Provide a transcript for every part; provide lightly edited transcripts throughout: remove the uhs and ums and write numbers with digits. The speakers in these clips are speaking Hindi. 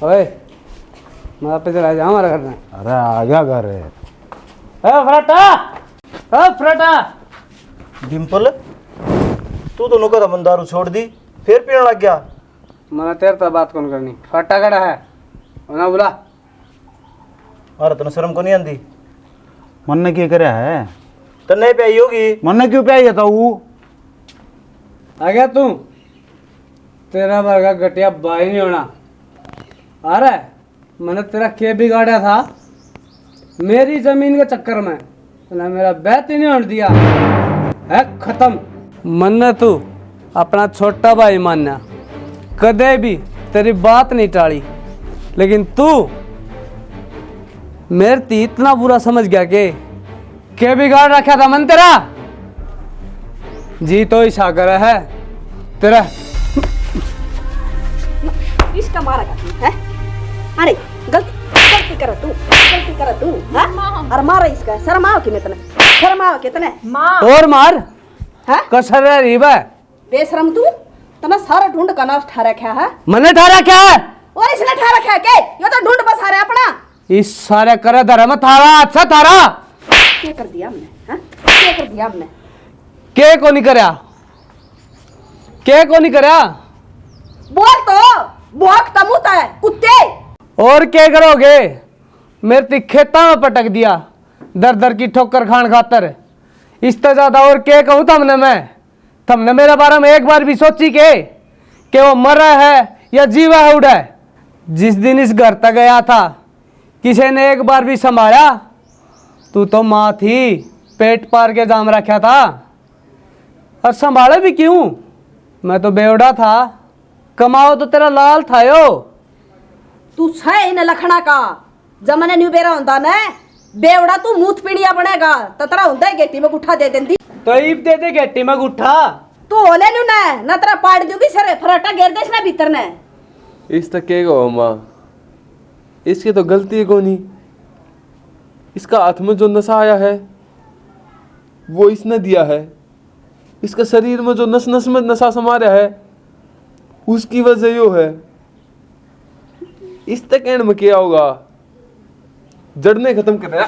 ओए मैं पे चला जा हमारा करना। अरे आ गया घर है। फ्राटा डिम्पल, तू दोनों का दमन दारू छोड़ दी फिर पीने लग गया। मैंने तेरे तो बात कौन करनी, फटा कड़ा है ना बोला। अरे तने शर्म को नहीं आंदी? मन ने क्या करे है? तो नहीं पे आई होगी। मन ने क्यों पे था वो? आ गया तू, तेरा वर्गा घटिया बाई नहीं होना। आ रहा है मैंने तेरा के बिगाड़ा था मेरी जमीन के चक्कर में, ना मेरा बैत ही नहीं होने दिया है। खत्म मन्ना, तू अपना छोटा भाई मानना, कदे भी तेरी बात नहीं टाली। लेकिन तू मेरे ती इतना बुरा समझ गया के बिगाड़ रखा था मन तेरा। जी तो ही सागर है तेरा। इसका मारा का है? अरे गलती कर तू हाँ? अरे मारा इसका, शर्म आओ कि तने और मार है? कसर रीब है बेशरम तू तना सारा ढूंढ का नाश ठा रखा है। मने थारा क्या है? और इसने ठा रखा है के ये तो ढूंढ बसा रहा है अपना। इस सारे करे धर्म थारा अच्छा थारा क्या कर दिया हमने? हाँ? क्या कर दिया हमने? के को नहीं करया, के को नहीं करया? बोल तो भोग तमुता है कुत्ते। और क्या करोगे? मेरे ती खेता में पटक दिया दर दर की ठोकर खान खातर। इससे ज्यादा और क्या कहूँ तुमने मेरे बारे में एक बार भी सोची के वो मरा है या जीवा है उड़ा है? जिस दिन इस घर तक गया था किसी ने एक बार भी संभाला? तू तो माँ थी, पेट पार के जाम रखा था। और संभाले भी क्यों? मैं तो बेवड़ा था, कमाओ तो तेरा लाल था यो। तू है इन लखना का जमने न्यू बेरा होता न बेवड़ा तू मूत पीड़िया बनेगा ततरा होता है गेटी में गुठा दे देंदी। तो ईब दे दे गेटी में गुठा। तू ओले न्यू न तरा पाड़ दूंगी सर फराटा घेर देस ना भीतर ने। इस तक के गो माँ, इसकी तो गलती है कोनी। इसका हाथ में जो नशा आया है वो इसने दिया है। इसका शरीर में जो नस नस में नशा समा रहा है उसकी वजह यो है। इस तक एंड में क्या होगा? जड़ने खत्म कर दिया,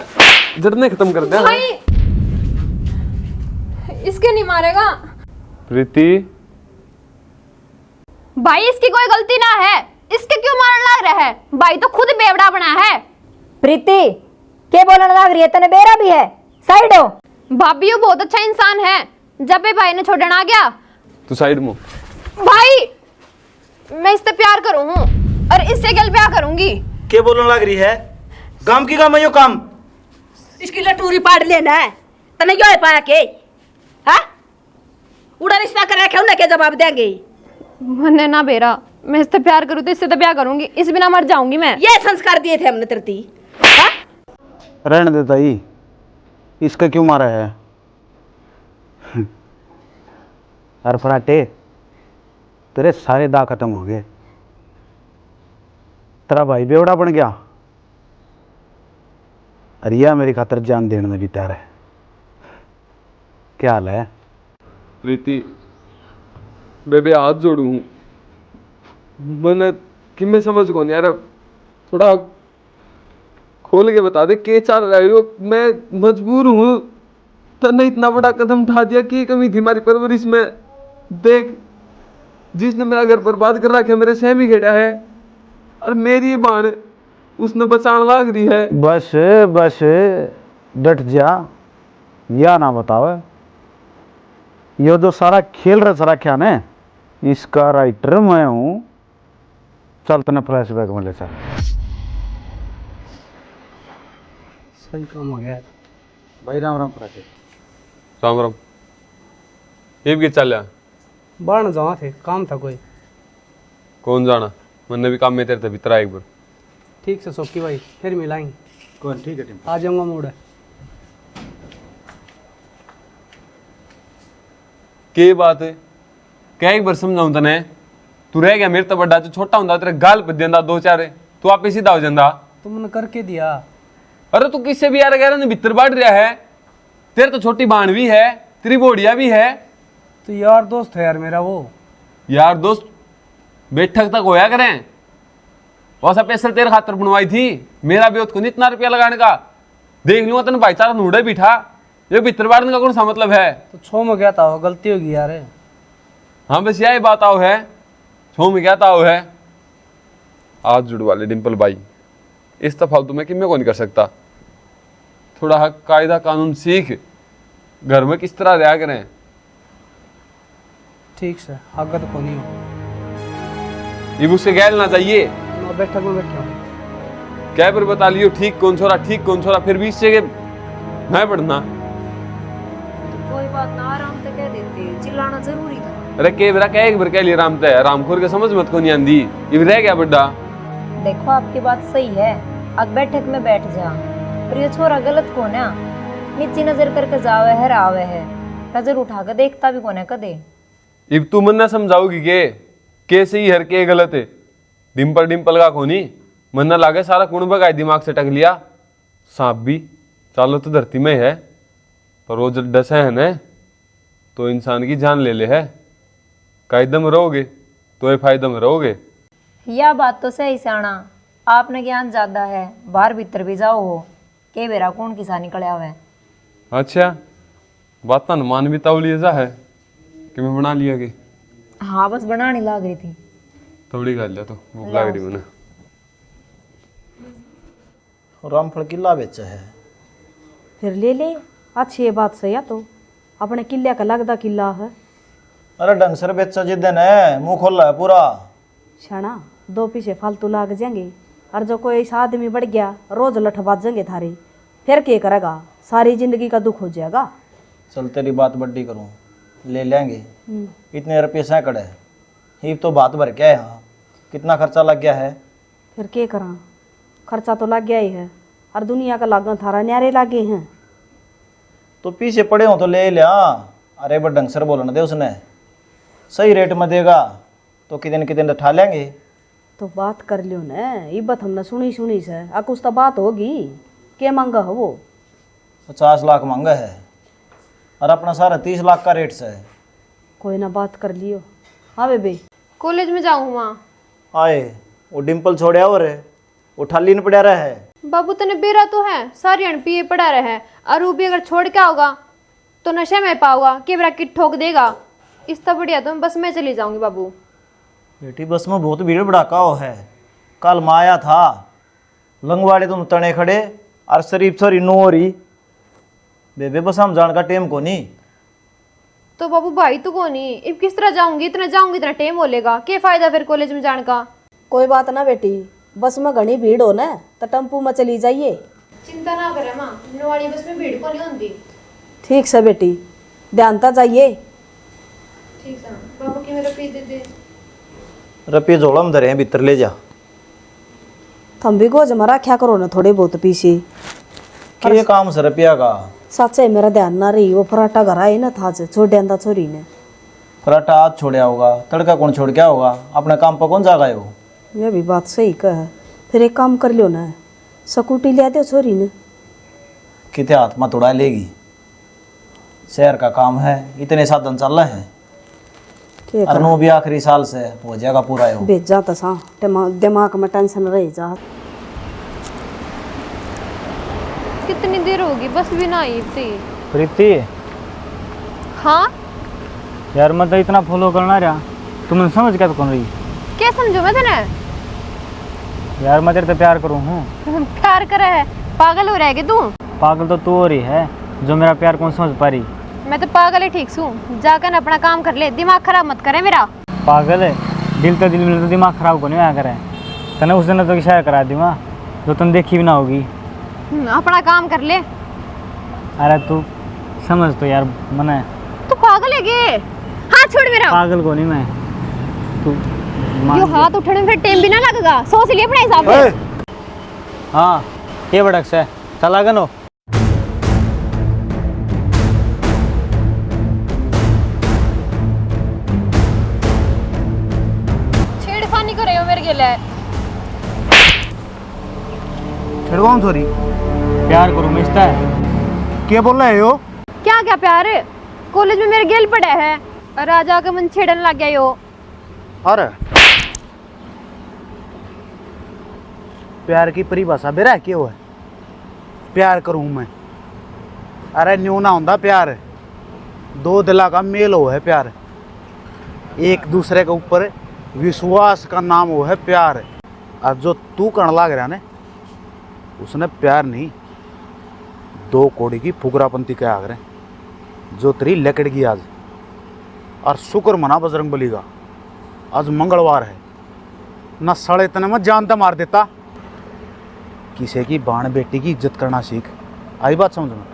जड़ने खत्म कर दिया। भाई इसके नहीं मारेगा प्रीति। भाई इसकी कोई गलती ना है, इसके क्यों मारने लग रहा है? भाई तो खुद बेवड़ा बना है। प्रीति के बोलने लग रही है? तने बेरा भी है, साइड हो। भाभी वो बहुत अच्छा इंसान है, जब भी भाई ने छोड़ना आ गया। तू साइड में। भाई मैं इससे प्यार करूं हूं और इससे कल प्यार करूंगी। क्या बोलने लग रही है? गांव की काम है यो काम। इसकी लटूरी पाड़ लेना है तने यो है पाया के हाँ? उड़ा रिश्ता कर रखे उन्हें के जवाब देंगे। मन्ने ना बेरा, मैं इससे प्यार करूं तो इससे तो प्यार करूंगी, इस बिना मर जाऊंगी मैं। ये संस्कार दिए थे हमने तरती हाँ? रहने देता ही, इसका क्यों मारा है? अरे फराटे, तेरे सारे दाग खत्म हो गए। तेरा भाई बेवड़ा बन गया। रिया मेरी खातर जान देने में भी तैयार है। क्या हाल है? प्रीति बेबे हाथ जोड़ू हूँ, मैंने कि मैं समझ कौन यार, थोड़ा खोल के बता दे के चल रहा है। मैं मजबूर हूँ, तने इतना बड़ा कदम उठा दिया। कि कमी थी हमारी परवरिश में? देख, जिसने मेरा घर बर्बाद कर रखा है, मेरे सह भी खेड़ा है, और मेरी बाण उसने बचाने लाग रही है। बस बस डट जा, या ना बताओ। ये जो सारा खेल रहा सारा क्या ने, इसका राइटर मैं हूँ। चल तने फ्लैशबैक में ले चल। सही काम हो गया भाई। राम राम फराटे। राम राम। ये भी चल यार, बाढ़ जावा थे, काम था कोई। कौन जाना, मैंने भी काम में तेरे थे भीतर एक बार। ठीक से सोकी भाई, फिर मिलाएंगे। कौन? ठीक है, आ जाऊंगा मूड है। के बात है? क्या एक बार समझाऊं तने? तू रह गया मेरे तो बड़ा, जो छोटा होता तेरे गाल पे देंदा दो चार, तू आप सीधा हो जाता। तुमने करके दिया। अरे तू किससे भी यार गहरा ने भीतर बढ़ रहा है। तेरे तो छोटी बाण भी है, तेरी बोड़िया भी है। तो यार दोस्त है यार मेरा वो। यार दोस्त बैठक तक होया करें, वैसा पैसा तेरे खातर बनवाई थी, मेरा भी उसको इतना रुपया लगाने का। देख लूंगा तेन भाईचारा नूडे बिठा, ये भीतर बाड़ने का कौन सा मतलब है? तो छो में क्या था, गलती होगी यार। हाँ बस यही बात आओ है, छो में क्या ताओ है। आज जुड़वा ले डिम्पल भाई, इस तो फालतू में कि मैं कौन कर सकता। थोड़ा हक कायदा कानून सीख, घर में किस तरह रहा करें। ठीक से आगे तो नहीं हो। ये उसके गैल ना चाहिए, मैं बैठक में बैठा हूँ। क्या पर बता लियो ठीक कौन छोरा, ठीक कौन छोरा, फिर बीच से मैं पढ़ना। कोई बात ना, आराम से कह देते, चिल्लाना जरूरी था। अरे के बेरा क्या एक बार कह लिया राम तय, रामखोर के समझ मत को नहीं आंदी, ये रह गया बड्डा। देखो आपकी बात सही है, अब बैठक में बैठ जा, पर ये छोरा गलत कौन है? नीची नजर करके जावे है रावे है, नजर उठा कर देखता भी कौन है कदे। इब तू मन ना समझाओगी के सही हर के गलत है। डिम्पल डिम्पल का कोनी मन ना लागे सारा कुण बगाए दिमाग से टक लिया। सांप भी चालो तो धरती में है, पर वो जब डसे है न तो इंसान की जान ले ले है। कायदम रहोगे तो ये फायदा में रहोगे। यह बात तो सही सियाणा, आपने ज्ञान ज्यादा है, बाहर भीतर भी जाओ हो के बेरा कौन किसा निकलिया हुआ है। अच्छा बात ना मान भी तावली जा है कि मैं बना लिया कि हाँ बस बनाने लग रही थी। थोड़ी खा लिया तो भूख लग रही मैंने। रामफल किला बेचा है, फिर ले ले, अच्छी ये बात सही है। तो अपने किले का लगदा किला है। अरे ढंग से बेचा जिदन है, मुंह खोला है पूरा। शाना दो पीछे फालतू लाग जाएंगे, और जो कोई ऐसा आदमी बढ़ गया रोज लठ बाजेंगे थारे, फिर क्या करेगा? सारी जिंदगी का दुख हो जाएगा। चल तेरी बात बड्डी करूं, ले लेंगे। इतने रुपये सैकड़ है, ये तो बात भर क्या है। हाँ कितना खर्चा लग गया है? फिर क्या करा, खर्चा तो लग गया ही है, और दुनिया का लागन थारा न्यारे लागे हैं। तो पीछे पड़े हो तो ले लिया। अरे बड़ ढंग से बोलना दे, उसने सही रेट में देगा तो कितने ठा लेंगे। तो बात कर लियो न, ये बात हमने सुनी से, आ कुछ तो बात होगी। क्या मांगा है वो? 50 लाख मांगा है, और अपना सारा 30 लाख का रेट से है। कोई ना बात कर लियो। हाँ बेबे, कॉलेज में जाऊँ वहाँ। आए वो डिम्पल छोड़िया और वो ठाली न पड़ा रहा है। बाबू तने बेरा तो है, सारी अण पिए पड़ा रहे, और वो भी अगर छोड़ के आओगा तो नशे में पाऊंगा कि बेरा किट ठोक देगा। इस तो बढ़िया तो बस मैं चली जाऊंगी बाबू। बेटी बस में बहुत भीड़ भड़ाका हो है। कल माया था लंगवाड़े तुम तने खड़े, और शरीफ सॉरी नो हो रही बेबे, बस हम जान का टेम को नहीं। तो बाबू भाई तो को नहीं, अब किस तरह जाऊंगी? इतना जाऊंगी इतना टाइम बोलेगा, क्या फायदा फिर कॉलेज में जाने का? कोई बात ना बेटी, बस में घनी भीड़ हो न तो टेम्पू में चली जाइए। चिंता ना करे माँ, नवाड़ी बस में भीड़ को नहीं होती। ठीक से बेटी, ध्यानता जाइए। ठीक है बाबू की मेरा पी दे दे। रुपये जोड़ा में धरे हैं, भीतर ले जा। थम भी गोज में रखा करो ना थोड़े बहुत पीछे। के काम से रुपया का? सच है मेरा ध्यान ना रही, वो फराटा घर आई ना था छोड़ आंदा छोरी ने। फराटा आज छोड़िया होगा, तड़का कौन छोड़ क्या होगा? अपने काम पर कौन जागा हो? यह भी बात सही कह। फिर एक काम कर लियो ना, स्कूटी ले दो छोरी ने। कितने हाथ में तोड़ा लेगी? शहर का काम है, इतने साधन चल रहे हैं। और नो भी आखिरी साल से हो जाएगा पूरा। हो भेजा तो सा दिमाग में टेंशन रह जा। कितनी देर होगी? बस भी ना आई थी। प्रीति हाँ यार, मैं तो इतना फॉलो करना रहा, तुमने समझ क्या तो कौन रही? क्या समझो मैं तेने? यार मैं तेरे से प्यार करूँ हूँ। प्यार करे है? पागल हो रहेगी तू? पागल तो तू हो रही है, जो मेरा प्यार कौन समझ पा रही? मैं तो पागल ही ठीक हूँ, जाकर न अपना काम कर ले, दिमाग खराब मत करे मेरा। पागल है, दिल मिल तो दिमाग खराब को नहीं आया करे। तने उस दिन तो शायर करा दूंगा जो तुम देखी भी ना होगी। अपना काम कर ले। अरे तू समझ तो यार, मने तू पागल है गे? हाथ छोड़ मेरा। पागल को नहीं मैं, तू यो हाथ उठाने में फिर टाइम भी ना लगेगा, सोच लिए अपने हिसाब से। हाँ ये बड़क से चला गनो। छेड़खानी कर रहे हो मेरे लिए। छिड़वाऊं थोड़ी? प्यार करूँ मैं इसका है। क्या बोल रहे हो? क्या क्या प्यार? कॉलेज में मेरे गेल पड़ा है और आज आके मन छेड़न लग गया यो। अरे प्यार की परिभाषा बेरा क्यों है? प्यार करूं मैं? अरे न्यू ना होंदा प्यार, दो दिला का मेल हो है प्यार, एक दूसरे के ऊपर विश्वास का नाम हो है प्यार। और जो तू करण लाग रहा ने उसने प्यार नहीं, दो कोड़ी की फुकरापंती के आग रहे जो तेरी लकड़ की आज। और शुक्र मना बजरंग बली का, आज मंगलवार है ना, साले इतने में जानता मार देता। किसी की बाण बेटी की इज्जत करना सीख, आई बात समझ में?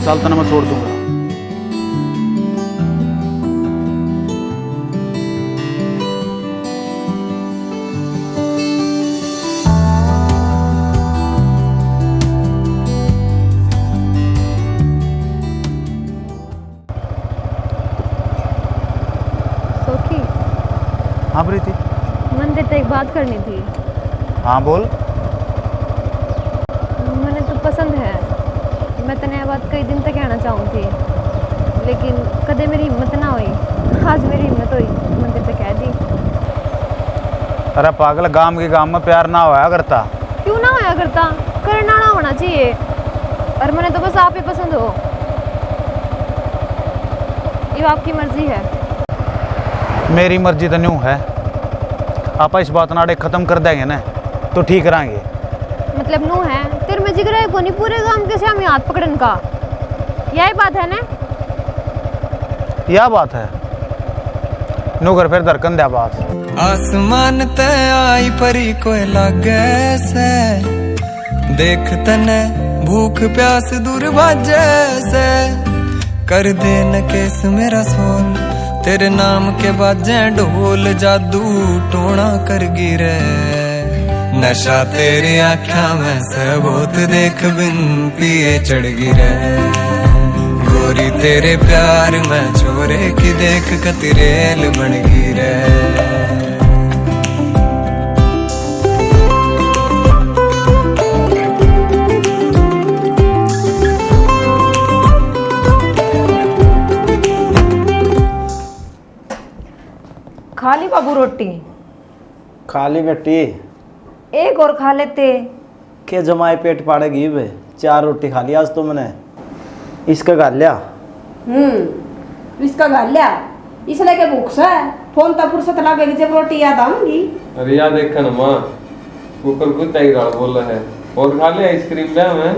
चल तने मैं छोड़ दूंगा। सौखी, हाँ प्रीति। मन तेरे एक बात करनी थी। हाँ बोल। मैंने तो पसंद है, मैं तने यह बात कई दिन तक कहना चाहूँ थी, लेकिन कदे मेरी हिम्मत ना हुई। आज मेरी हिम्मत हुई, मैं तेरे कह दी। अरे पागल, गांव के गांव में प्यार ना होया करता। क्यों ना होया करता? करना ना होना चाहिए। और मैंने तो बस आप ही पसंद हो, ये आपकी मर्जी है। मेरी मर्जी तो न्यू है, आप इस बात नाड़े खत्म कर देंगे ना तो ठीक रहेंगे। मतलब नू है तेरे में जिक्र है को नहीं पूरे गांव के सामने हाथ पकड़न का, यही बात है ना? यह बात है नु घर फिर धड़कन दे बात। आसमान ते आई परी कोई लागे से, देख तने भूख प्यास दूर भाजे से, कर दे न केस मेरा सोल, तेरे नाम के बाजे ढोल, जादू टोना कर गिरे, नशा तेरी आँखा में से बहुत देख बिन पिए चढ़ गिरे, गोरी तेरे प्यार में छोरे की देख कतिरेल बन गिरे। खा ली बाबू रोटी? खाली बेटी एक और खा लेते। के जमाए पेट पाड़ेगी बे, 4 रोटी खा ली आज तो मैंने। इसका गाल लिया। इसका घर लिया, इसलिए के भूख से फोन तक फुर्सत लगेगी जब रोटी याद आऊंगी। अरे याद देखा ना माँ, कुकर कुछ नहीं रहा बोल रहा है, और खा ले आइसक्रीम ले मैं।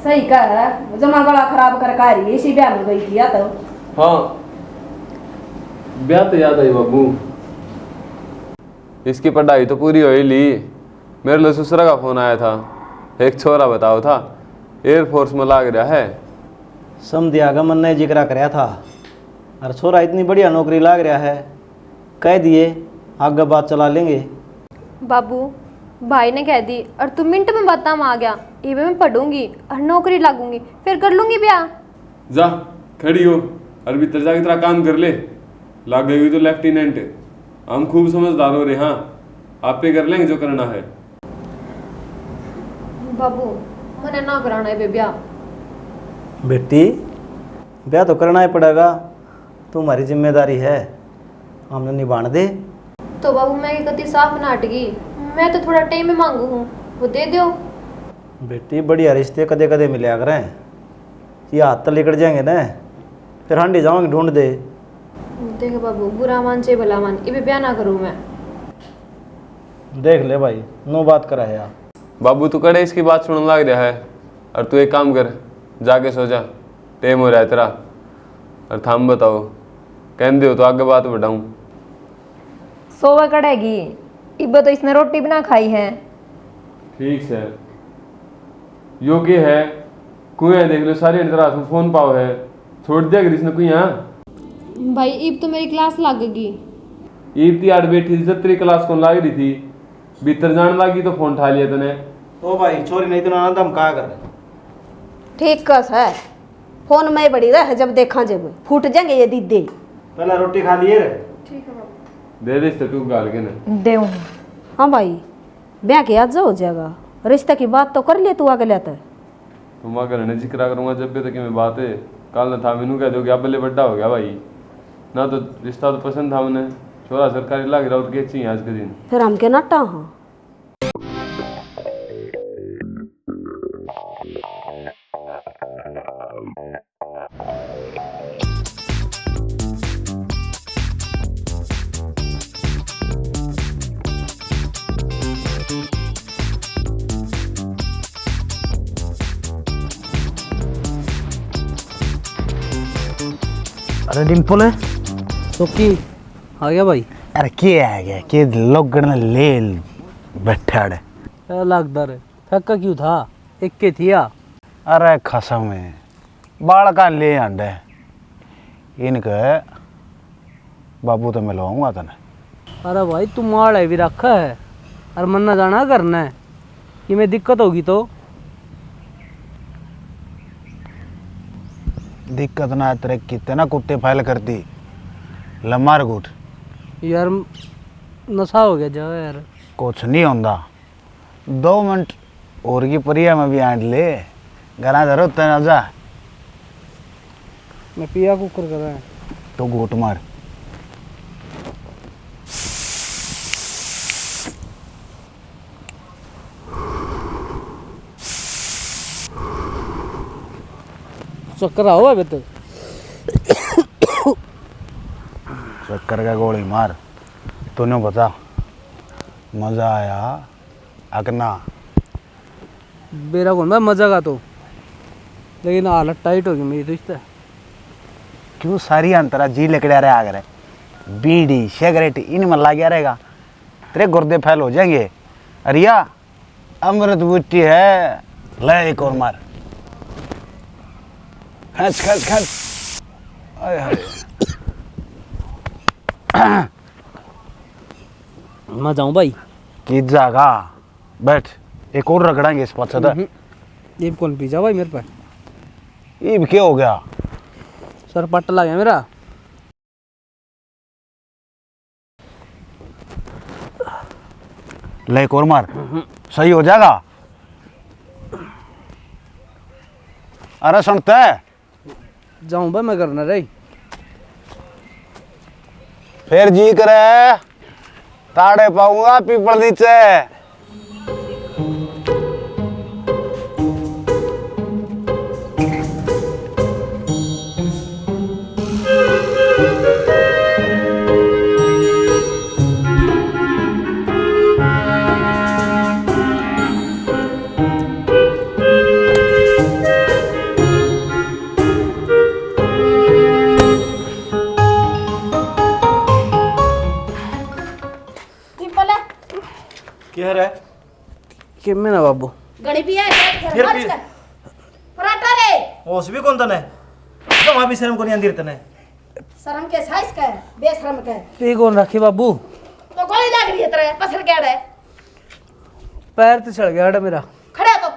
सही कहा, जमा गला खराब कर का रही इसी ब्याह में गई थी या तो। हाँ ब्याह तो याद आई बाबू, इसकी पढ़ाई तो पूरी हो ही ली। मेरे लिए ससुरा का फोन आया था, एक छोरा बताओ था एयरफोर्स में लाग रहा है। समझिया का मन ने जिक्र कराया था, और छोरा इतनी बढ़िया नौकरी लाग रहा है, कह दिए आगे बात चला लेंगे। बाबू भाई ने कह दी और तुम मिनट में बात में आ गया। ये मैं पढ़ूंगी और नौकरी लागूंगी, फिर कर लूंगी ब्याह। जा खड़ी हो और भीतर जाके तेरा काम कर ले, लाग गई हुई तो लेफ्टिनेंट। हम खूब समझदार हो रहे, हाँ आप पे कर लेंगे जो करना है। बाबू मैंने ना कराना है ब्याह। बेटी ब्याह तो करना ही पड़ेगा, तुम्हारी जिम्मेदारी है, हमने निभाने दे। तो बाबू मैं कति साफ ना हटगी, मैं तो थोड़ा टाइम में मांगू हूँ, वो दे दो। बेटी बढ़िया रिश्ते कदे कदे मिले करें, ये हाथ तो लेकर जाएंगे ना, फिर हांडी जाओगे ढूंढ दे। देख बाबू बुरा मान चाहे भला मान, ये ब्याह ना करूँ मैं। देख ले भाई, नो बात करा है यार। बाबू तू कड़े इसकी बात सुनने लग रहा है, और तू एक काम कर, जाके सो जा, टाइम हो रहा है तेरा। और थाम बताओ कहते हो तो आगे बात बढ़ाऊं। सोवा कड़ेगी, इब्बे तो इसने रोटी भी ना खाई है। ठीक है योग्य है, कुएं देख लो सारी तरह में फोन पाओ है, छोड़ दिया कि इसने कुएं। भाई ईब तो मेरी क्लास लगेगी। ईब ती आड़ बैठी थी, 7वीं क्लास को लाग रही थी, भीतर जाने लगी तो फोन उठा लिया तने। ओ भाई छोरी नहीं तो ना धमका कर। ठीक कस है, फोन में बड़ी रह जब देखा जब फूट जाएंगे ये दीदे। पहला रोटी खा लिए। दे दे इस तू गाल के ना दे। हाँ भाई ब्याह के आज हो जाएगा, रिश्ते की बात तो कर ले तू आगे लेता है। तुम अगर जिक्र करूंगा जब भी तक मैं बात है, कल न था मैनू कह दो कि अब ले बड्डा हो गया भाई। ना तो रिश्ता तो पसंद था उन्हें, छोरा सरकारी लग रहा और के चाहिए आज के दिन। फिर हम के नट्टा हाँ। अरे डिम्पल है तो की आ गया भाई। अरे क्या आ गया कि लोग ले बैठा है। क्या लगता रे थका क्यों था एक के थिया। अरे खसम है बाल का ले आंडे इनके बाबू तो मिलवाऊंगा तने। अरे भाई तू माल है भी रखा है और मन ना जाना करना है कि मैं दिक्कत होगी तो। दिक्कत ना तेरे कितना कुत्ते फाइल करती लमार गुट यार नशा हो गया जाओ यार। कुछ नहीं होता 2 मिनट और की परिया में भी आंट ले घरा धरो तेना जा। मैं पिया कुकर कर रहा है तो गोट मार। चक्कर आओ अबे तो। चक्कर का गोली मार। तूने बता मजा आया अकना। बेरा कौन भाई मजा का तो, लेकिन हालत टाइट होगी मेरी तो इससे। क्यों सारी अंतरा जी लकड़ा रहे आ गए बीड़ी सिगरेट इनमें लग गया रहेगा तेरे गुर्दे फैल हो जाएंगे। अरिया अमृत बुट्टी है ले एक और मार। खच खच खच। आय हाय मैं जाऊं भाई की जागा बैठ एक और रगड़ाएंगे इस पास। ये कौन पी जा भाई मेरे पे। ये क्या हो गया सर पट्ट लग गया मेरा। ले एक और मार सही हो जाएगा। अरे सुनते जाऊं भाई मैं करना रही। फिर जी करे ताड़े पाऊंगा पीपल नीचे। क्या है कि मैं ना बाबू गणी पिया फिर पी पराठा रे ओस भी कौन तने तो वहां भी शर्म को नहीं आंदी तने। शर्म के साइज का है बेशरम का है। पी कौन रखी बाबू। तो गोली लग रही है तेरे पसर गया है पैर तो चढ़ गया मेरा। खड़ा तो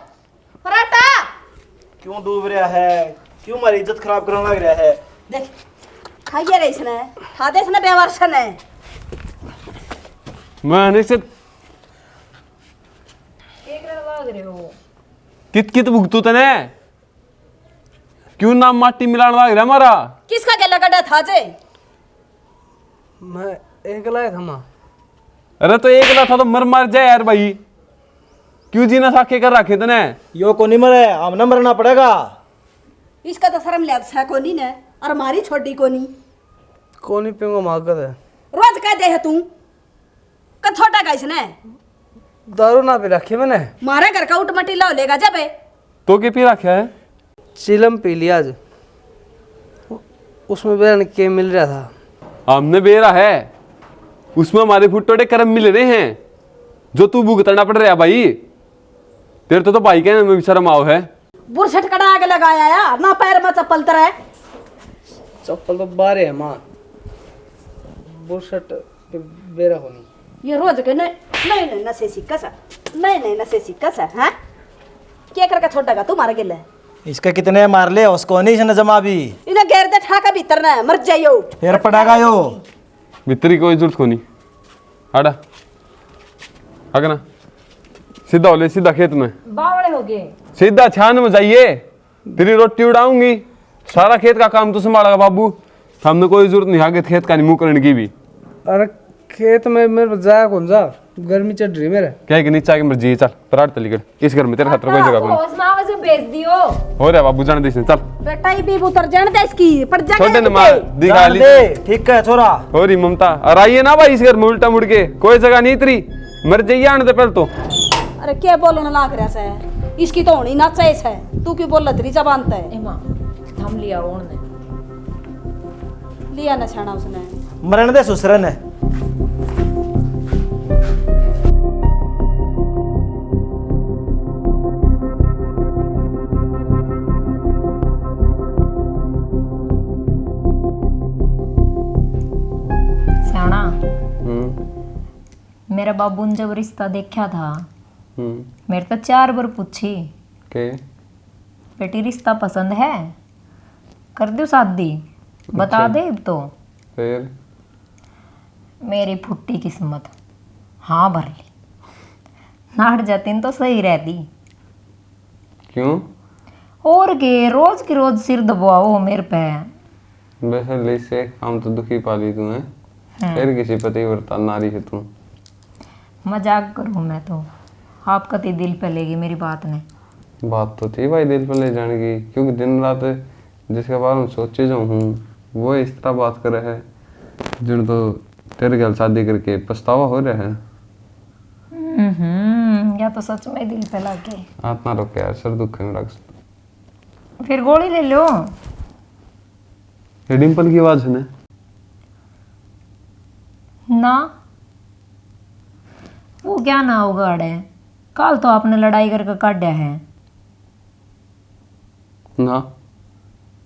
पराठा क्यों डूब रहा है क्यों हमारी इज्जत खराब करने लग रहा है। देख खाइए रे इसने खादे इसने बेवर्सन है। मैं से लग रहे हो कित कित भुगतू तने क्यों नाम माटी मिलाने लग रहा हमारा। किसका गला गड्ढा था जे मैं एक लाया था माँ। अरे तो एक ना था तो मर मर जाए यार भाई क्यों जीना साखे कर रखे तने। यो को नहीं मरे हमने मरना पड़ेगा। इसका तो शर्म लिया था कोनी ने और मारी छोटी कोनी कौन नहीं पीऊंगा मागत है। रोज कह दे है तू का छोटा का इसने दारू ना पी रखी मैंने। मारे घर का उठ मटी लो लेगा जब तो के पी रखा है। चिलम पी लिया आज उसमें बेरा के मिल रहा था। हमने बेरा है उसमें हमारे फुटोड़े कर्म मिल रहे हैं जो तू भुगतना पड़ रहा है भाई। तेरे तो भाई कहने में भी शर्म आओ है। बुरसट कड़ा आगे लगाया यार ना पैर में चप्पल तरह। चप्पल तो बारे है माँ बुरशट बेरा होनी। ये रोज के नहीं नशे सिक्का सा नहीं नशे सिक्का सा हैं क्या करके छोटा का तू मार गेले। इसका कितने मार ले उसको नहीं इसने जमा भी इन्हें घेर दे ठाका भीतर ना मर जाइयो फिर पड़ेगा यो भीतरी कोई जरूरत को नहीं। हटा अगना सीधा हो ले सीधा खेत में बावड़े हो गए। सीधा छान में जाइए तेरी रोटी उड़ाऊंगी सारा खेत का काम तो संभालेगा बाबू। हमने कोई जरूरत नहीं आगे खेत का नहीं मुंह करने की भी। अरे खेत में मेरे जाया कौन जा, गर्मी चढ़ रही मेरे। क्या है कि नीचे आके मर्जी चल पराठ तली कर, इस घर में तेरे खातर कोई जगह नहीं उसमें भेज दियो। हो रहा बाबू जाने दे इसने, चल बेटा ही भी उतर जाने दे इसकी पड़ जा छोटे न मार दिखा जान ली दे, ठीक है छोरा। हो रही ममता। और आइए ना भाई इस घर में उल्टा मुड़ के, कोई जगह नहीं इतरी, मर जाइए आने दे पहले तो। अरे क्या बोलने लाग रहा से, इसकी तो होनी ना चाहिए है, तू क्यों बोल तेरी जबान है। ए मां थम लिया ओने लिया ना छाना उसने। मरण दे सुसरन है। सियाना मेरा बाबू ने जब रिश्ता देखा था मेरे तो 4 बार पूछी के बेटी रिश्ता पसंद है, कर दो शादी, बता दे तो। फिर मेरी फुट्टी किस्मत हाँ भर ली, नाट जाती तो सही रहती। क्यों और के रोज की रोज सिर दबाओ मेरे पे। वैसे ले से हम तो दुखी पाली तूने, फिर किसी पतिव्रता नारी है तू। मजाक करूँ मैं तो, आप कति दिल पे लेगी मेरी बात ने। बात तो थी भाई दिल पर ले जाने की, क्योंकि दिन रात जिसके बारे में सोचे जो हूँ वो इस तरह बात करे है जिन तो तेरे घर शादी करके पछतावा हो रहा है। या तो सच में दिल पे लाके। हाथ ना रोके यार, सर दुख है मेरा। फिर गोली ले लो। ये डिम्पल की आवाज है ना? ना वो क्या ना उगाड़ है, कल तो आपने लड़ाई करके काटा है। ना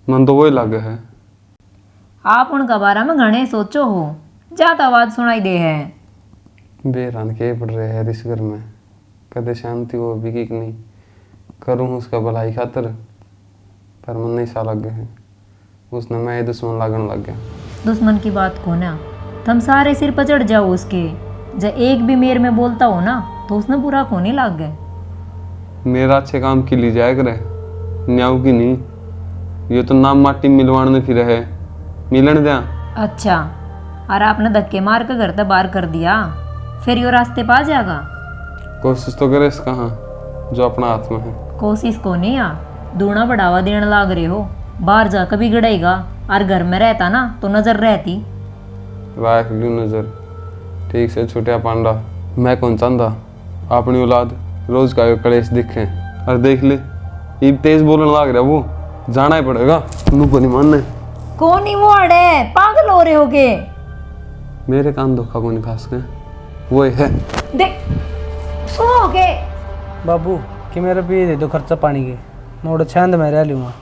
मन तो वही लगे है। आप उनका बारे में घने सोचो हो, ज्यादा आवाज सुनाई दे है। बेरान के पड़ रहे हैं इस घर में, कदे शांति वो भी की नहीं करूँ उसका भलाई खातर, पर मन नहीं सा लग गए हैं उसने, मैं दुश्मन लागन लग गया। दुश्मन की बात को ना तुम सारे सिर पर चढ़ जाओ उसके, जब एक भी मेर में बोलता हो ना तो उसने बुरा को नहीं लाग गए। मेरा अच्छे काम की ली जाए करे, न्याऊ की नहीं। ये तो नाम माटी मिलवाने फिर है, मिलन दिया। अच्छा, और आपने धक्के मार के घर से बाहर कर दिया, फिर यो रास्ते पा जाएगा। कोशिश तो करे इसका, हाँ जो अपना हाथ में है। कोशिश को नहीं आ, दूना बढ़ावा देने लाग रहे हो। बाहर जा कभी गड़ेगा, और घर में रहता ना तो नजर रहती। राख ली नजर, ठीक से छुटिया पांडा। मैं कौन चाहता अपनी औलाद रोज का कलेश दिखे, और देख ले ये तेज बोलने लाग रहा, वो जाना ही पड़ेगा। को नहीं मानने कौन ही वो अड़े, पागल हो रहे होगे। मेरे कान धोखा को नहीं खास के वो है। देख सुनोगे बाबू कि मेरा भी दे दो खर्चा पानी के, मोड़ छंद में रह लूँगा।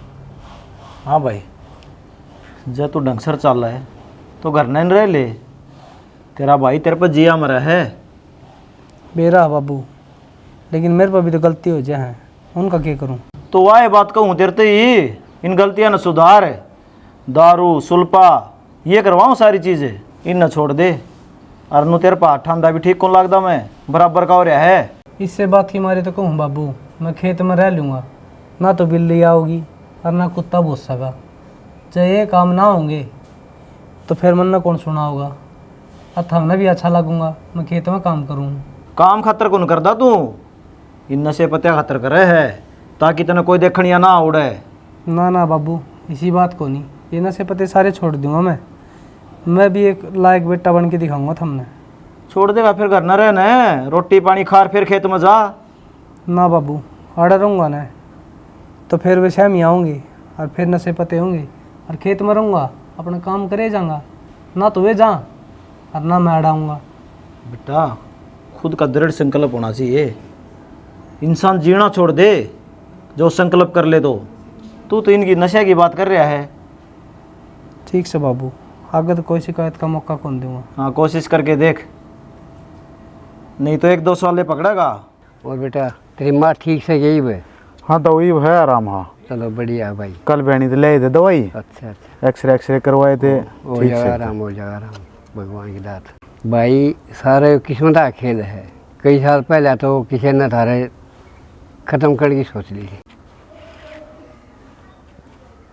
हाँ भाई, जब तू ढंग से चल रहा है तो घर नहीं रह ले, तेरा भाई तेरे पर जिया मरा है। बेरा बाबू, लेकिन मेरे पर भी तो गलती हो जाए, उनका क्या करूँ। तो वाह बात कहूँ तेरे तो ही इन गलतियां न सुधार, दारू सुल्पा ये करवाऊँ सारी चीज़ें, इन न छोड़ दे। और नु तेरे पास ठंडा भी ठीक कौन लगता, मैं बराबर का हो रहा है। इससे बात की मारे तो कहूँ बाबू, मैं खेत में रह लूँगा, ना तो बिल्ली आओगी और ना कुत्ता भूसेगा। जब ये काम ना होंगे तो फिर मन ना कौन सुना होगा, और थमने भी अच्छा लगूंगा। मैं खेत में काम करूँ। काम खातर कौन करता तू, इन नशे पत्या खातर करे है, ताकि तेने कोई देखनिया ना उड़े। ना ना बाबू, इसी बात को नहीं, ये नशे पत्ते सारे छोड़ दूंगा मैं भी एक लायक बेटा बन के दिखाऊंगा थमने। छोड़ देगा फिर घर न रहना है, रोटी पानी खार फिर खेत में जा। ना बाबू, अड़ा रहूँगा ना तो फिर वे शामी आऊँगी और फिर नशे पत्ते होंगे, और खेत में रहूँगा अपना काम करे जाऊँगा, ना तो वे जा और ना मैं अड़ाऊँगा। बेटा खुद का दृढ़ संकल्प होना चाहिए, इंसान जीना छोड़ दे जो संकल्प कर ले। तो तू तो इनकी नशे की बात कर रहा है। ठीक से बाबू, आगे तो कोई शिकायत का मौका कौन दूंगा। हाँ कोशिश करके देख, नहीं तो 1-2 साल पकड़ेगा। और बेटा तेरी माँ ठीक से गई है? हाँ तो वही है आराम। हाँ चलो बढ़िया भाई। कल बहनी तो ले दे दवाई, अच्छा अच्छा, एक्सरे करवाए थे, हो ठीक जाएगा से। आराम, हो जाएगा आराम, भगवान की दात। भाई सारे किस्मत का खेल है। कई साल पहले तो किसी ने थारे खत्म करने की सोच ली थी।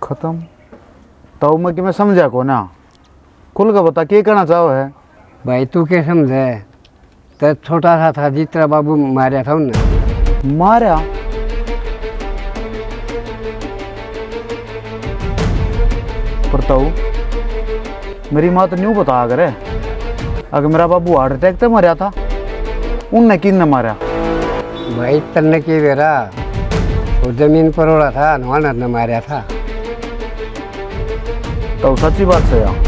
खत्म तो मैं कि मैं समझा को ना, खुल के बता के कहना चाहो है। भाई तू क्या समझे, तो छोटा सा था जितना बाबू मारा था उन्हें। मारा? पर तो मेरी माँ तो न्यू बता करे, अगर मेरा बाबू हार्ट अटैक से मरा था, उनने किन ने मारा? भाई तन्ने की बेरा वो जमीन पर उड़ा था, नवाना ने मारा था। तो सच्ची बात से यार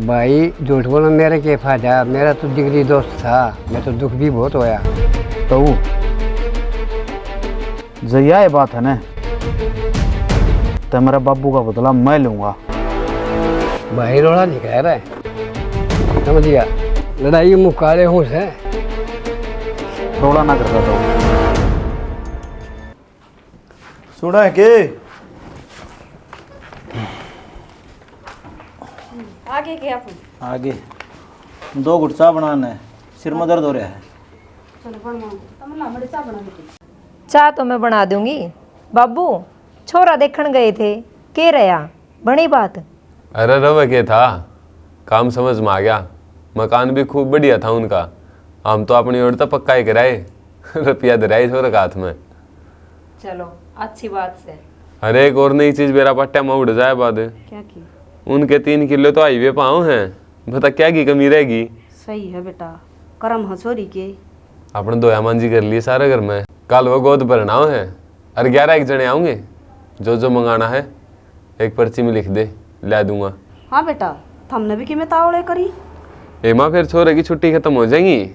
भाई झूठ बोलो मेरे के फायदा, मेरा तो जिगरी दोस्त था, मैं तो दुख भी बहुत होया। तो जया ये बात है ना, तो मेरा बाबू का बदला मैं लूंगा। भाई रोड़ा नहीं कह रहा है, समझ गया, लड़ाई मुकाले हूँ से रोड़ा ना करता तो सुना है के आगे क्या अपन? आगे 2 घुट चाय बनाना है, सिर में दर्द हो रहा है। चलो बनवाओ, तुम ना बड़े चाय बना देते। चाय तो मैं बना दूंगी। बाबू छोरा देखने गए थे, के रहा बड़ी बात? अरे रवे के था, काम समझ में आ गया, मकान भी खूब बढ़िया था उनका, हम तो अपनी ओर तो पक्का ही कराए, रुपया दराई छोरे का हाथ में। चलो अच्छी बात से। अरे एक और नई चीज मेरा पट्टा में उड़ जाए बाद, क्या की? उनके 3 किलो तो हाईवे पाँव हैं, बता क्या की कमी रहेगी। सही है बेटा, करम हसोरी के। अपने दोया मांझी कर लिए सारे घर में, कल वो गोद भरनाव है, और 11 एक जने आऊंगे, जो जो मंगाना है एक पर्ची में लिख दे, ला दूंगा। हाँ बेटा, हमने भी किमें तावड़े करी। एमा फिर छोरे की छुट्टी खत्म हो जाएगी।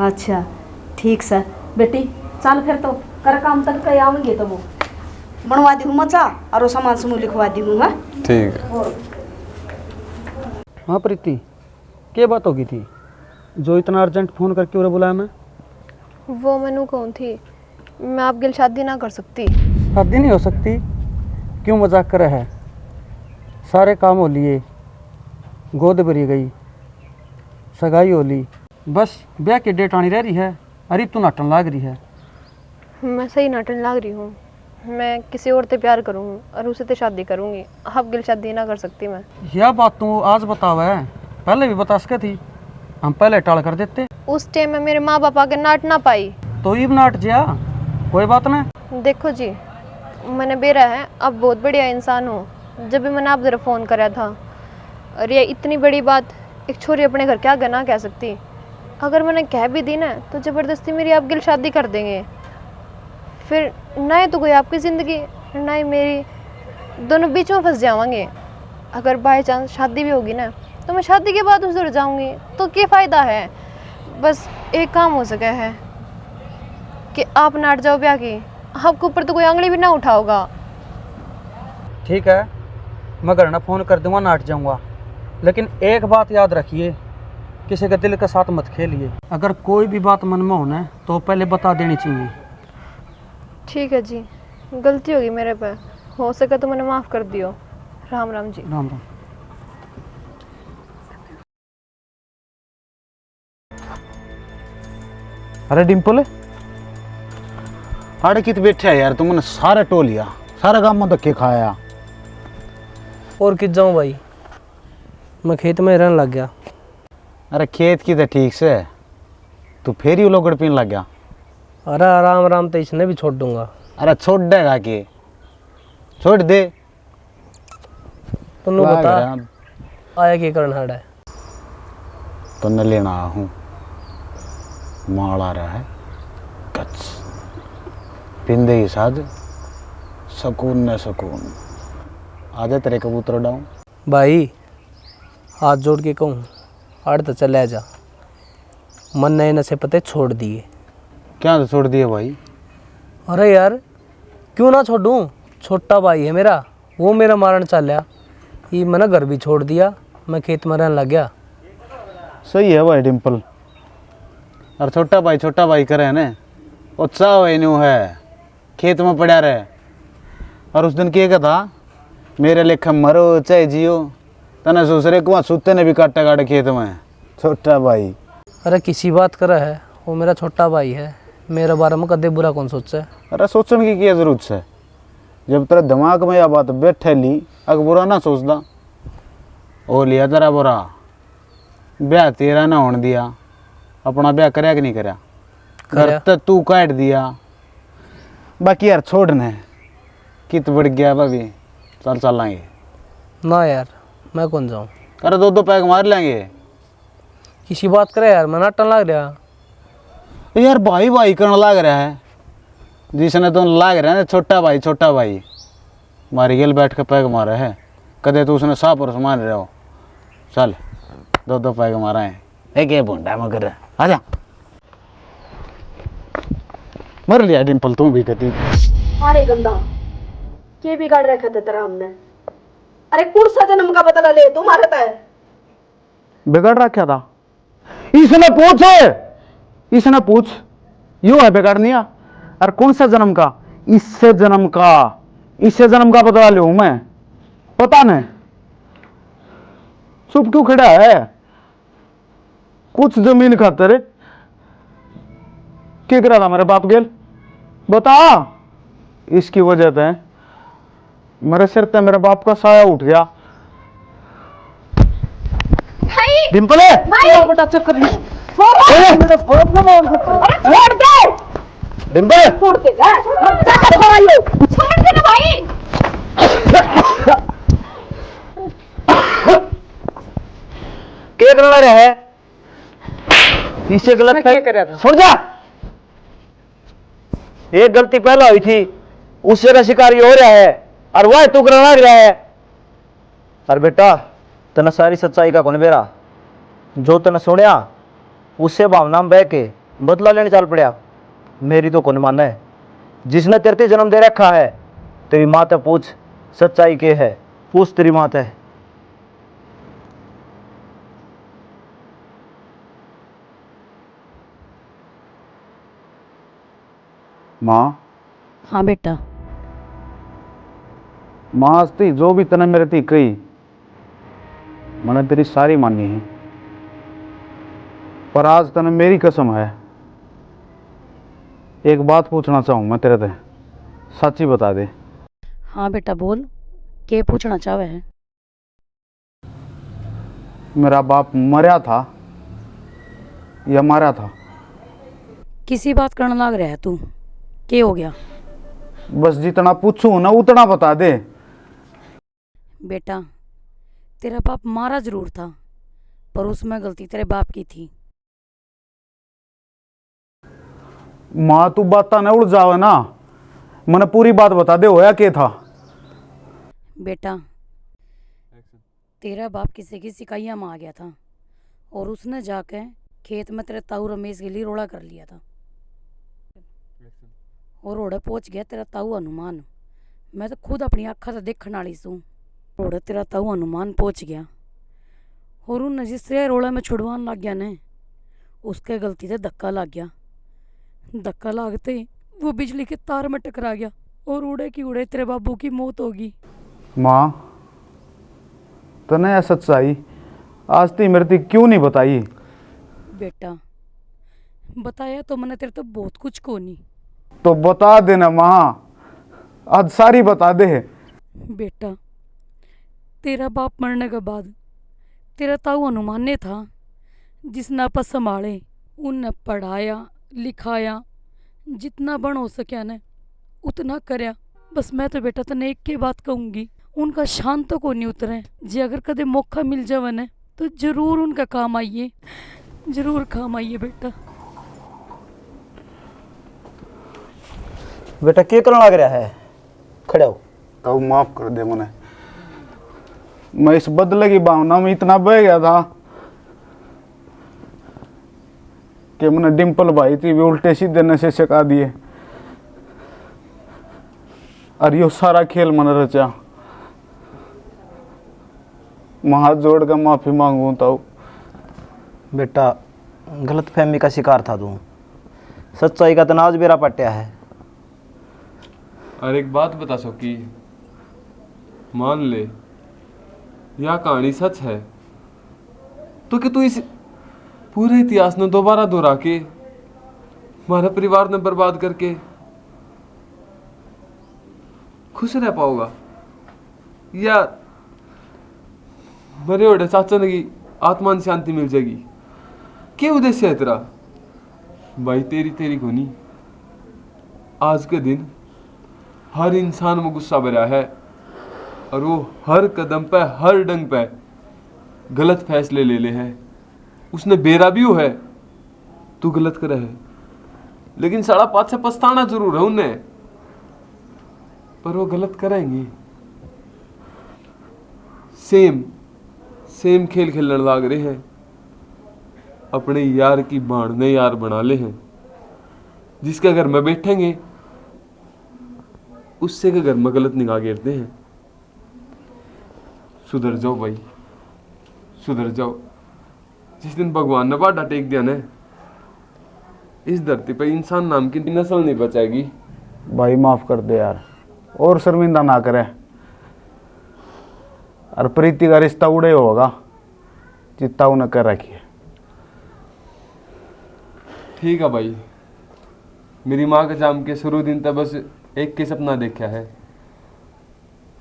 अच्छा ठीक से बेटी, चल फिर तो कर काम तक कहीं आऊंगी तो वो बनवा दी हूँ मचा और वो सामान समूह लिखवा दी हूँ। ठीक है। हाँ प्रीति, क्या बात होगी थी जो इतना अर्जेंट फ़ोन करके उन्हें बुलाया? मैं वो मैनू कौन थी, मैं आप गिल शादी ना कर सकती। शादी नहीं हो सकती? क्यों मजाक कर रहा है? सारे काम हो लिए, गोद भरी गई, सगाई हो ली, बस ब्याह की डेट आनी रह रही है। अरे तू नाटन लाग रही है। मैं सही नाटन लाग रही हूँ, मैं किसी और से प्यार करूँगी और उसे से शादी करूँगी, आप गिल शादी ना कर सकती मैं। यह बात तू आज बतावा है, पहले भी बता सके थी, हम पहले टाल कर देते। उस टाइम में मेरे माँ बाप आके नाट ना पाई तो ये नाट जिया, कोई बात नहीं। देखो जी, मैंने बेरा है, अब बहुत बढ़िया इंसान हूँ। जब भी मैंने आप ज़रा फ़ोन करा था, और ये इतनी बड़ी बात एक छोरी अपने घर के आगे ना कह सकती। अगर मैंने कह भी दी ना तो ज़बरदस्ती मेरी आप गिल शादी कर देंगे, फिर ना ही तो कोई आपकी ज़िंदगी ना ही मेरी, दोनों बीच में फंस जाएंगे। अगर बाई चांस शादी भी होगी ना तो मैं शादी के बाद उधर जाऊंगी, तो क्या फ़ायदा है। बस एक काम हो सका है कि आप नाट जाओ ब्याह की, आपके ऊपर तो कोई आंगली भी ना उठाओगा। ठीक है, मैं घर ना फ़ोन कर दूंगा, नाट जाऊंगा, लेकिन एक बात याद रखिए, किसी के दिल के साथ मत खेलिए। अगर कोई भी बात मन में होना है तो पहले बता देनी चाहिए। ठीक है जी, गलती होगी मेरे पे, हो सके तो मैंने माफ़ कर दियो। राम राम जी। राम राम। अरे डिम्पल, अरे कित बैठे है यार, तुमने सारा टो लिया, सारा काम में धक्के खाया। और कित जाऊँ भाई, मैं खेत में रहने लग गया। अरे खेत की तो ठीक से, तू फिर ही लोगड़ पीने लग गया। अरे आराम आराम तो इसने भी छोड़ दूंगा। अरे छोड़ देगा कि छोड़ दे। तुम बता आया क्या करना है? तो न लेना हूँ, माल आ रहा है कच, पिंदे ही साध सुकून न सुकून। आजा तेरे कबूतर डाऊं भाई, हाथ जोड़ के कहूँ आड़ तो चले जा, मन नए नशे पते छोड़ दिए। क्या तो छोड़ दिए भाई? अरे यार क्यों ना छोड़ूं, छोटा भाई है मेरा, वो मेरा मारण चल ये मैंने घर भी छोड़ दिया, मैं खेत में रहने लग गया। सही है भाई डिम्पल, और छोटा भाई करे है ना, उत्साह न्यू है, खेत में पड़ा रहे। और उस दिन क्या था, मेरे लेखा मरो चाहे जियो, तना दूसरे को सूते ने भी काटा काटे खेत में। छोटा भाई, अरे किसी बात कर रहा है, वो मेरा छोटा भाई है, मेरे बारे में कदे बुरा कौन सोचे। अरे सोचने की क्या जरूरत है, जब तेरा दिमाग में यह बात बैठे ली, अगर बुरा ना सोचदा ओ लिया तेरा बुरा ब्याह तेरा ना होने दिया, अपना ब्याह करया कि नहीं करया? करया। तो तू काट दिया। बाकी यार छोड़ने कित बढ़ गया भाभी, चल चलेंगे। ना यार मैं कौन जाऊँ, अरे दो दो पैग मार लेंगे। किसी बात करे यार, मैं नाटन लग रहा। यार भाई भाई करने लग रहा है, जिसने तो लग रहा है छोटा भाई मारी गेल बैठ के पैग मारा है, कदे तो उसने साफ और मान रहे हो। चल दो दो पैग मारा है, एक ये भूडा मगर आजा। मर लिया डिम्पल तू भी कती। अरे गंदा के बिगाड़ रखा था तेरा हमने। अरे कौन सा जन्म का बदला ले तू मारता है? बिगड़ रखा था इसने पूछ यू है बिगाड़निया। और कौन सा जन्म का? इससे जन्म का बदला लूं मैं, पता नहीं चुप क्यों खड़ा है? कुछ जमीन खातर क्या करा था मेरे बाप गेल, बता। इसकी वजह से मेरे सिर पे मेरे बाप का साया उठ गया। डिम्पल बेटा चक्कर डिम्पल छोड़ दे ना भाई। क्या करना रहा है? इसे गलत सुन जा। एक गलती पहले हुई थी, उससे का शिकारी हो रहा है और वह तू करना लग रहा है। अरे बेटा तना सारी सच्चाई का कौन बेरा, जो तने सुनया उससे भावना में बह के बदला लेने चल पड़ा। मेरी तो कौन माना है, जिसने तेरे ते जन्म दे रखा है तेरी माँ ते पूछ सच्चाई के है, पूछ तेरी माँ ते। माँ हाँ बेटा। माँ हस्ती जो भी तने मेरे थी कही मैंने तेरी सारी मानी है, पर आज तने मेरी कसम है। एक बात पूछना चाहूँ मैं तेरे से, सच्ची बता दे। हाँ बेटा बोल, के पूछना चाहे है? मेरा बाप मरा था या मारा था? किसी बात करने लग रहा है तू, के हो गया? बस जितना पूछूं ना उतना बता दे। बेटा तेरा बाप मारा जरूर था, पर उसमें गलती तेरे बाप की थी। माँ तू बाता न उड़ जावे ना, मैंने पूरी बात बता दे होया के था। बेटा तेरा बाप किसी की शिकायत में आ गया था और उसने जाके खेत में तेरे ताऊ रमेश के लिए रोड़ा कर लिया था और रोड़े पहुंच गया तेरा ताऊ हनुमान। मैं तो खुद अपनी आँखों से देखने वाली सूँ। रोड़े तेरा ताऊ हनुमान पहुंच गया और उन जिससे रोड़े में छुड़वान लग गया ने, उसके गलती से धक्का लग गया। धक्का लगते ही वो बिजली के तार में टकरा गया और उड़े की उड़े तेरे बाबू की मौत होगी। माँ तने यह सच्चाई आज ती मेरे ती क्यों नहीं बताई? बेटा बताया तो मैंने तेरे तो बहुत कुछ को नहीं। तो बता देना माँ, आज सारी बता दे। बेटा तेरा बाप मरने के बाद तेरा ताऊ हनुमान ने था जिसने आपस संभाले, उनने पढ़ाया लिखाया, जितना बन हो सके ने उतना करया। बस मैं तो बेटा तने एक की बात कहूँगी, उनका शान तो को नहीं उतरे। जे अगर कदे मौका मिल जावे ने तो जरूर उनका काम आइए, जरूर काम आइए बेटा। बेटा क्या करने लग रहा है, खड़ा हो। तो माफ कर दे मुझे, मैं इस बदले की भावना में इतना बह गया था कि मैंने डिम्पल भाई थी भी उल्टे सीधे नशे सिखा दिए और यो सारा खेल मैंने रचा। मैं हाथ जोड़ कर माफी मांगू तो। बेटा गलत फहमी का शिकार था तू, सच्चाई का तनाज बेरा पट्या है। और एक बात बता सकी, मान ले यह कहानी सच है तो कि तू इस पूरे इतिहास ने दोबारा दोहरा के हमारे परिवार ने बर्बाद करके खुश रह पाओगा या मरे ओडे चाचा की आत्मा ने शांति मिल जाएगी। क्या उद्देश्य है तेरा? भाई तेरी तेरी घुनी आज के दिन हर इंसान में गुस्सा भरा है और वो हर कदम पे हर डंग पे गलत फैसले ले ले है। उसने बेरा भी हो है, तू गलत करे है, लेकिन साड़ा पाछे पछताना जरूर है उन्हें, पर वो गलत करेंगे। सेम खेल खेलने लाग रहे हैं, अपने यार की बाण ने यार बना ले हैं। जिसके घर में बैठेंगे उससे के घर में गलत निगाह गिरते हैं। सुधर जाओ भाई, सुधर जाओ। जिस दिन भगवान ने बाड़ा टेक दिया ना, इस धरती पर इंसान नाम की नस्ल नहीं बचाएगी। भाई माफ कर दे यार, और शर्मिंदा ना करे। और प्रीति का रिश्ता उड़े होगा जितना उन्हें कर रखी है। ठीक है भाई, मेरी माँ के जाम के शुरू दिन तक बस एक के सपना देखा है,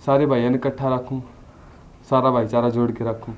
सारे भाइयों ने इकट्ठा रखूं, सारा भाईचारा जोड़ के रखूं।